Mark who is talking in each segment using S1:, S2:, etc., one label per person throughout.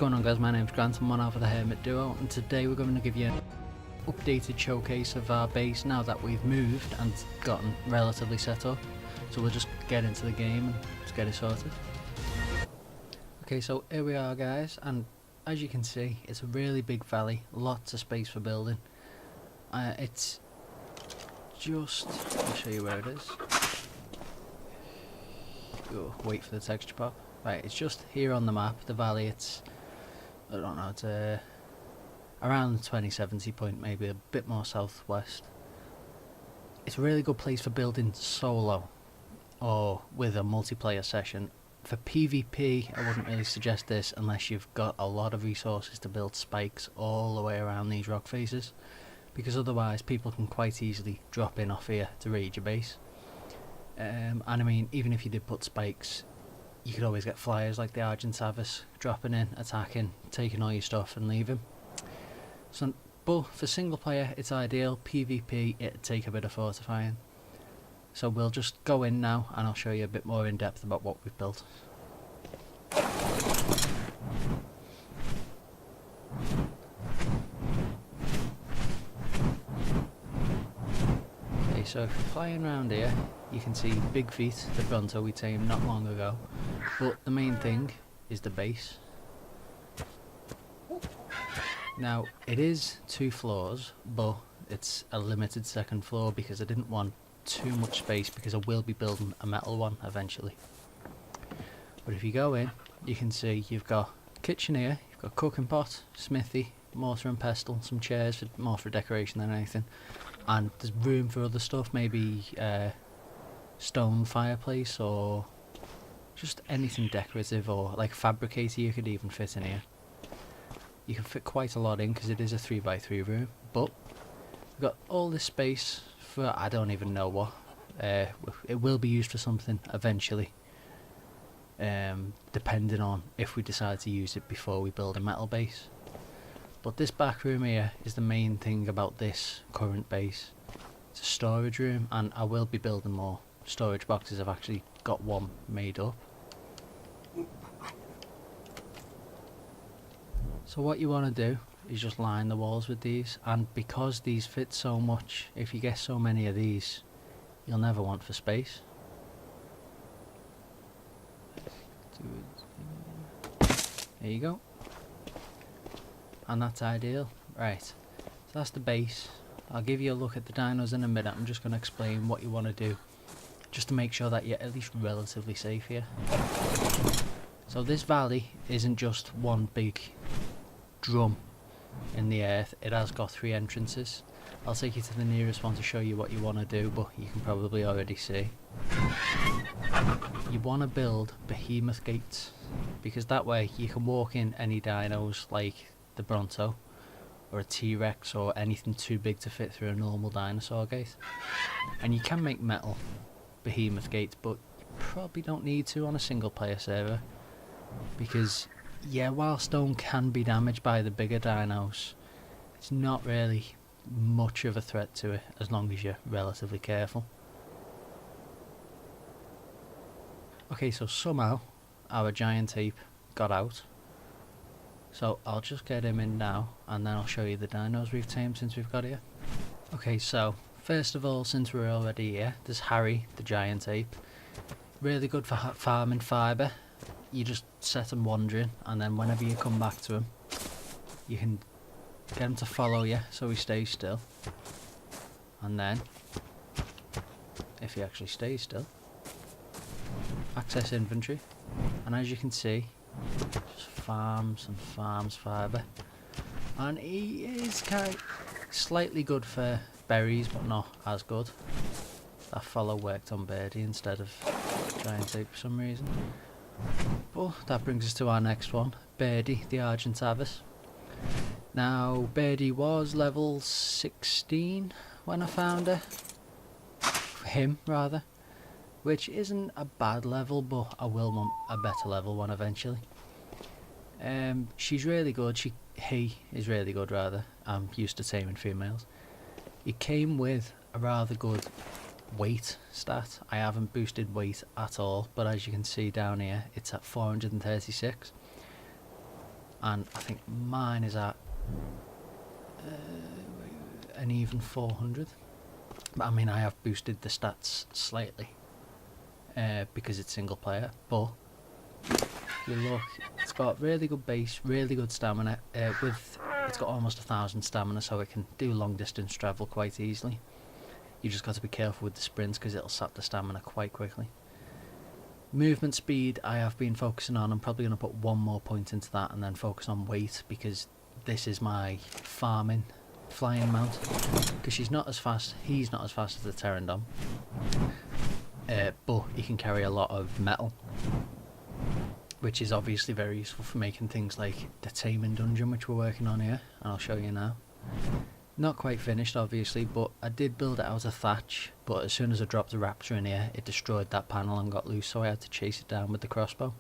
S1: going on, guys? My name's Grant. I'm one half of the Hermit duo, and today we're going to give you an updated showcase of our base now that we've moved and gotten relatively set up. So we'll just get into the game and just get it sorted. Okay, so here we are, guys, and as you can see, it's a really big valley, lots of space for building. It's just, I'll show you where it is. Oh, wait for the texture pop. Right, it's just here on the map, the valley. It's, I don't know, it's around the 2070 point, maybe a bit more southwest. It's a really good place for building solo or with a multiplayer session. For PvP, I wouldn't really suggest this unless you've got a lot of resources to build spikes all the way around these rock faces, because otherwise people can quite easily drop in off here to raid your base. And I mean, even if you did put spikes, you could always get flyers like the Argentavis dropping in, attacking, taking all your stuff and leaving. So, but for single player it's ideal. PvP, it'd take a bit of fortifying. So we'll just go in now and I'll show you a bit more in depth about what we've built. Okay, so if you're flying around here, you can see Big Feet, the Bronto we tamed not long ago. But the main thing is the base. Now, it is 2 floors, but it's a limited second floor because I didn't want too much space, because I will be building a metal one eventually. But if you go in, you can see you've got kitchen here, you've got cooking pot, smithy, mortar and pestle, some chairs, more for decoration than anything. And there's room for other stuff, maybe stone fireplace or just anything decorative, or like fabricator you could even fit in here. You can fit quite a lot in because it is a 3x3 room, but we've got all this space for I don't even know what. It will be used for something eventually, depending on if we decide to use it before we build a metal base. But this back room here is the main thing about this current base. It's a storage room, and I will be building more storage boxes. I've actually got one made up. So what you want to do is just line the walls with these, and because these fit so much, if you get so many of these, you'll never want for space. There you go. And that's ideal. Right, so that's the base. I'll give you a look at the dinos in a minute. I'm just going to explain what you want to do, just to make sure that you're at least relatively safe here. So this valley isn't just one big drum in the earth, it has got 3 entrances. I'll take you to the nearest one to show you what you want to do, but you can probably already see. You want to build behemoth gates, because that way you can walk in any dinos like the Bronto or a T-Rex or anything too big to fit through a normal dinosaur gate. And you can make metal behemoth gates, but you probably don't need to on a single player server, because yeah, while stone can be damaged by the bigger dinos, it's not really much of a threat to it as long as you're relatively careful. Okay, so somehow our giant ape got out, so I'll just get him in now and then I'll show you the dinos we've tamed since we've got here. Okay, so first of all, since we're already here, there's Harry the giant ape. Really good for farming fibre. You just set him wandering, and then whenever you come back to him, you can get him to follow you so he stays still. And then, if he actually stays still, access inventory, and as you can see, just farms and farms fibre. And he is slightly good for berries, but not as good. That follow worked on Birdie instead of giant ape for some reason. But that brings us to our next one, Birdie the Argentavis. Now Birdie was level 16 when I found her, him rather, which isn't a bad level, but I will want a better level one eventually. She's really good. He is really good rather. I'm used to taming females. It came with a rather good weight stat. I haven't boosted weight at all, but as you can see down here, it's at 436. and I think mine is at an even 400. But I mean, I have boosted the stats slightly because it's single player, but if you look, it's got really good base, really good stamina. It's got almost 1,000 stamina, so it can do long distance travel quite easily. You just got to be careful with the sprints because it'll sap the stamina quite quickly. Movement speed I have been focusing on. I'm probably going to put one more point into that and then focus on weight, because this is my farming flying mount, because she's not as fast, he's not as fast as the Pterendon, but he can carry a lot of metal, which is obviously very useful for making things like the taming dungeon, which we're working on here, and I'll show you now. Not quite finished obviously, but I did build it out of thatch, but as soon as I dropped the raptor in here it destroyed that panel and got loose, so I had to chase it down with the crossbow.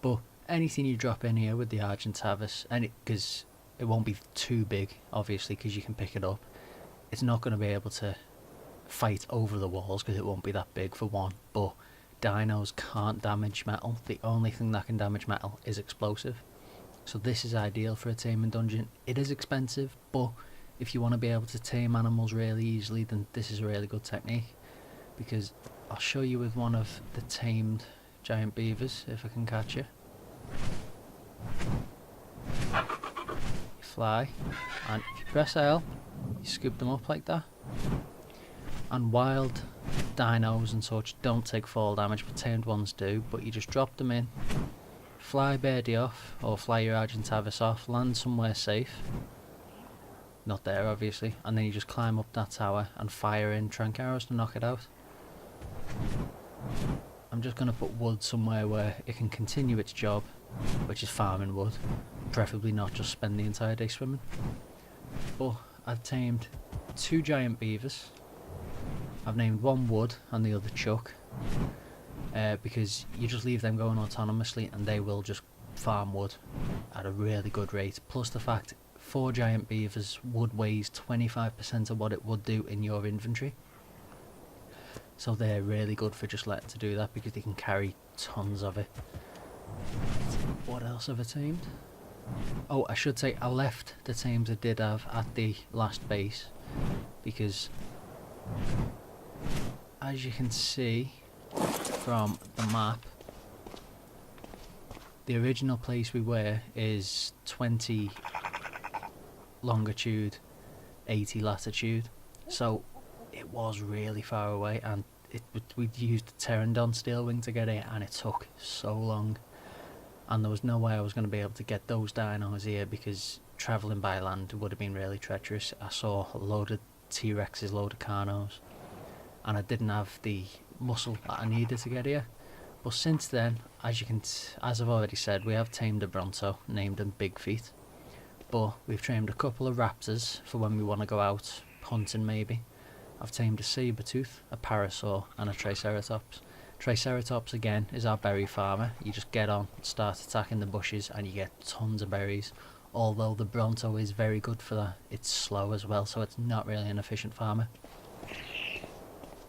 S1: But anything you drop in here with the Argentavis, and because it won't be too big obviously because you can pick it up, it's not going to be able to fight over the walls because it won't be that big for one, but dinos can't damage metal. The only thing that can damage metal is explosive, so this is ideal for a taming dungeon. It is expensive, but if you want to be able to tame animals really easily, then this is a really good technique, because I'll show you with one of the tamed giant beavers if I can catch you. You fly, and if you press L, you scoop them up like that. And wild dinos and such don't take fall damage, but tamed ones do. But you just drop them in, fly Birdie off, or fly your Argentavis off, land somewhere safe. Not there obviously, and then you just climb up that tower and fire in trank arrows to knock it out. I'm just going to put wood somewhere where it can continue its job, which is farming wood, preferably not just spend the entire day swimming. But I've tamed 2 giant beavers. I've named one Wood and the other Chuck, because you just leave them going autonomously and they will just farm wood at a really good rate, plus the fact 4 giant beavers wood weighs 25% of what it would do in your inventory, so they're really good for just letting to do that because they can carry tons of it. What else have I tamed? Oh, I should say I left the tames I did have at the last base, because as you can see from the map, the original place we were is 20 longitude, 80 latitude, so it was really far away, and we'd used the Pterendon steel wing to get it, and it took so long, and there was no way I was going to be able to get those dinos here because travelling by land would have been really treacherous. I saw a load of T-Rexes, load of Carnos, and I didn't have the muscle that I needed to get here. But since then, as I've already said, we have tamed a Bronto, named him Big Feet. But we've tamed a couple of raptors for when we want to go out hunting maybe. I've tamed a saber-tooth, a parasaur and a triceratops. Triceratops again is our berry farmer. You just get on, start attacking the bushes and you get tons of berries. Although the Bronto is very good for that, it's slow as well, so it's not really an efficient farmer.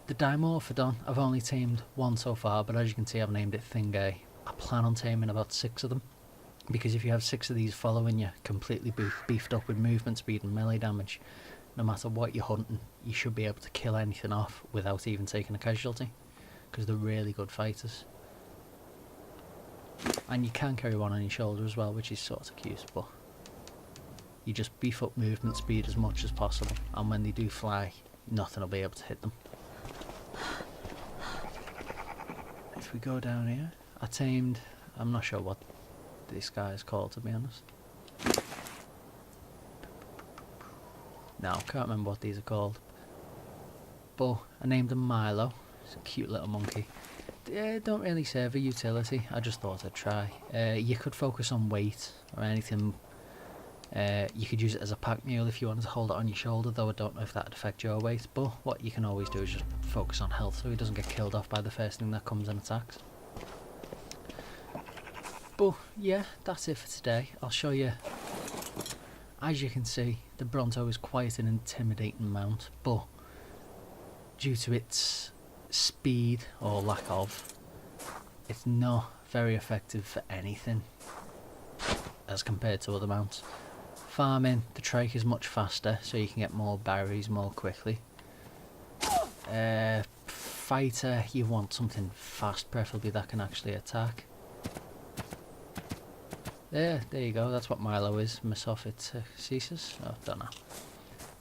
S1: The Dimorphodon I've only tamed one so far, but as you can see I've named it Thingay. I plan on taming about 6 of them, because if you have 6 of these following you, completely beefed up with movement speed and melee damage, no matter what you're hunting, you should be able to kill anything off without even taking a casualty, because they're really good fighters. And you can carry one on your shoulder as well, which is sort of cute, but you just beef up movement speed as much as possible, and when they do fly, nothing will be able to hit them. If we go down here, I tamed, I'm not sure what this guy is called to be honest. No, I can't remember what these are called. But I named him Milo. It's a cute little monkey. They don't really serve a utility, I just thought I'd try. You could focus on weight or anything. You could use it as a pack mule if you wanted to hold it on your shoulder, though I don't know if that would affect your weight. But what you can always do is just focus on health so he doesn't get killed off by the first thing that comes and attacks. But yeah, that's it for today. I'll show you. As you can see, the Bronto is quite an intimidating mount, but due to its speed or lack of, it's not very effective for anything as compared to other mounts. Farming, the trike is much faster, so you can get more berries more quickly. Fighter, you want something fast, preferably that can actually attack. There you go, that's what Milo is, Mesophytesis, I don't know.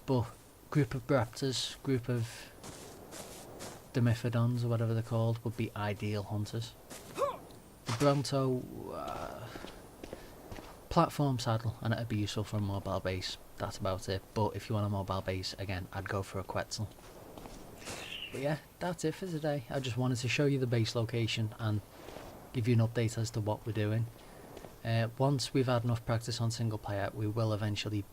S1: But group of raptors, group of Dimorphodons or whatever they're called would be ideal hunters. The Bronto, platform saddle, and it'd be useful for a mobile base, that's about it. But if you want a mobile base, again, I'd go for a Quetzal. But yeah, that's it for today. I just wanted to show you the base location and give you an update as to what we're doing. Once we've had enough practice on single player, we will eventually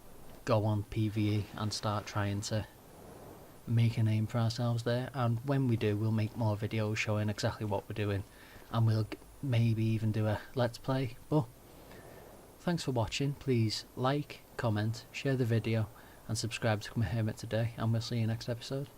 S1: go on PvE and start trying to make a name for ourselves there. And when we do, we'll make more videos showing exactly what we're doing, and we'll maybe even do a let's play. But thanks for watching. Please like, comment, share the video, and subscribe to become a Hermit today, and we'll see you next episode.